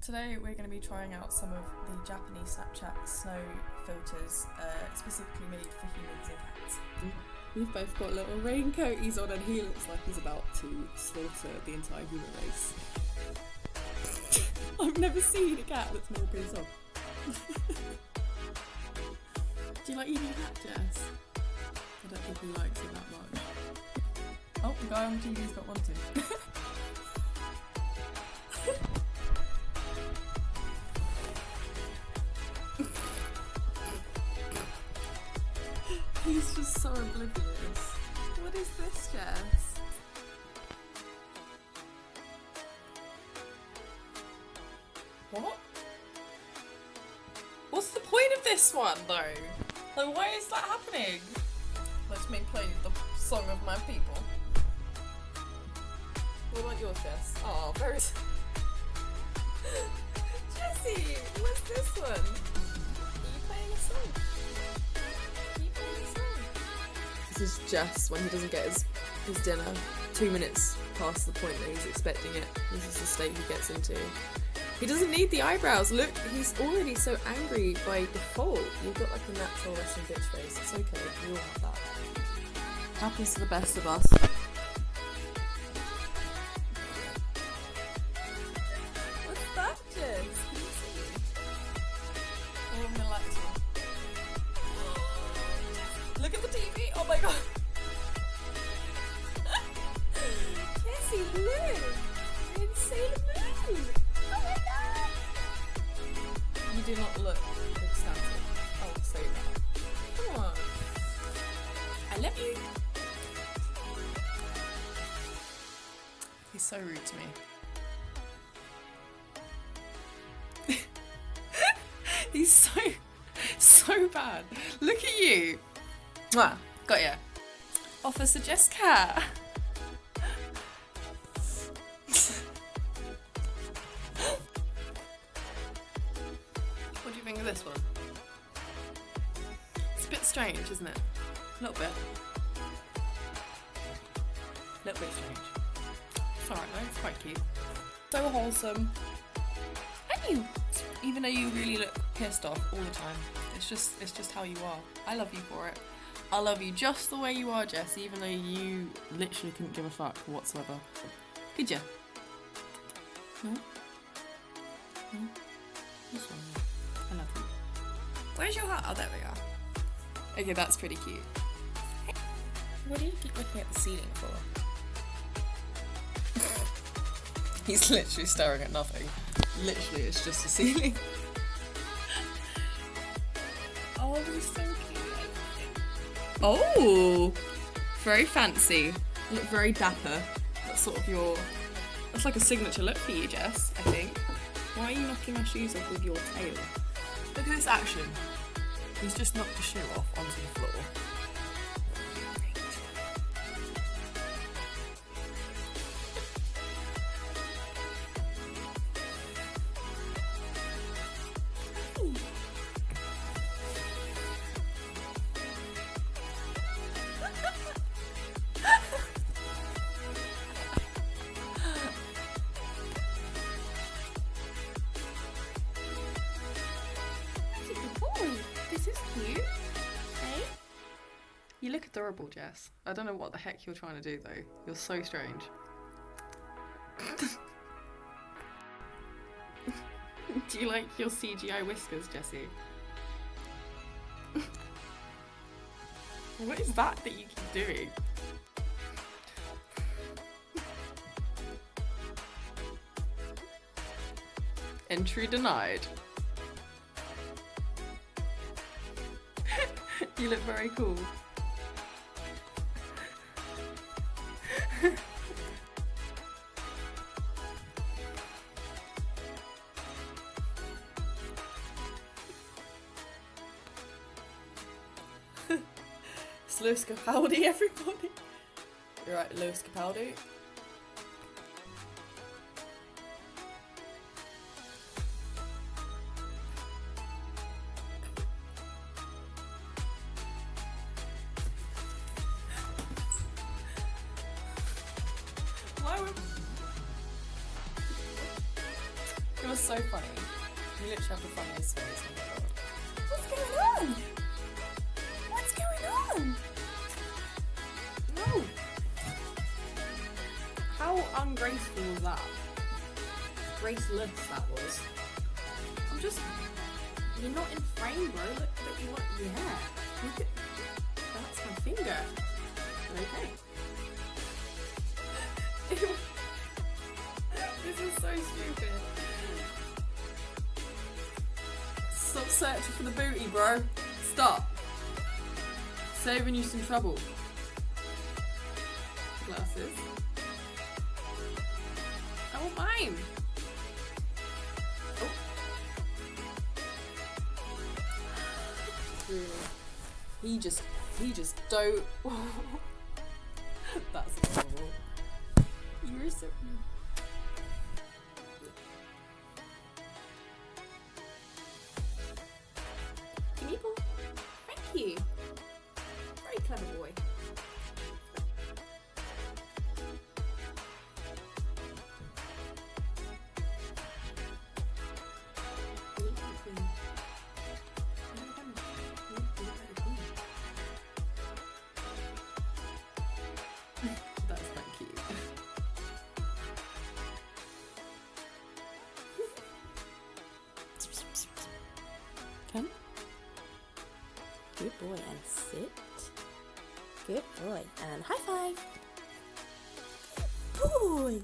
Today we're going to be trying out some of the Japanese Snapchat snow filters, specifically made for humans and cats. We've both got little raincoaties on and he looks like he's about to slaughter the entire human race. I've never seen a cat that's more pissed off. Do you like eating cat, Jess? I don't think he likes it that much. Oh, the guy on TV's got one too. He's just so oblivious. What is this, Jess? What? What's the point of this one though? Like, why is that happening? Let's me play the song of my people. What about yours, Jess? Oh, very... Jessie, what's this one? Are you playing a song? This is Jess when he doesn't get his dinner 2 minutes past the point that he's expecting it. This is the state he gets into. He doesn't need the eyebrows. Look, he's already so angry by default. You've got like a natural resting bitch face. It's okay, we all have that. Happens to the best of us. What's that, Jess? Can you see? Oh, I'm gonna like this one. Look at the TV! Oh my god! Jessie, look! You're in Sailor Moon! Oh my god! You do not look ecstatic. I'll say that. Come on. I love you! He's so rude to me. He's so bad. Look at you! Mwah, got ya. Officer Jess Cat. What do you think of this one? It's a bit strange, isn't it? A little bit. A little bit strange. It's alright though, it's quite cute. So wholesome. And you, even though you really look pissed off all the time, it's just how you are. I love you for it. I love you just the way you are, Jess, even though you literally couldn't give a fuck whatsoever. Could you? No? No? What's wrong with you? I love you. Where's your heart? Oh, there we are. Okay, that's pretty cute. Hey, what do you keep looking at the ceiling for? He's literally staring at nothing. Literally, it's just the ceiling. Oh, he's so cute. Oh, very fancy. You look very dapper. That's sort of that's like a signature look for you, Jess, I think. Why are you knocking my shoes off with your tail? Look at this action. He's just knocked a shoe off onto the floor. This is cute. Hey? You look adorable, Jess. I don't know what the heck you're trying to do though. You're so strange. Do you like your CGI whiskers, Jessie? What is that you keep doing? Entry denied. You look very cool. It's Lewis Capaldi, everybody. You're right, Lewis Capaldi. so funny. You literally have the funniest face. Oh my god. What's going on? What's going on? No. How ungraceful was that? Graceless that was. I'm just... You're not in frame, bro. Look, but you want... Yeah. Look at... That's my finger. Okay. This is so stupid. Stop searching for the booty, bro. Stop. Saving you some trouble. Glasses. I want mine. Oh. Really? He just don't. That's horrible. You were so. Nipple. Thank you. Very clever boy. That's quite cute. Come. Good boy, and sit. Good boy, and high five. Good boy.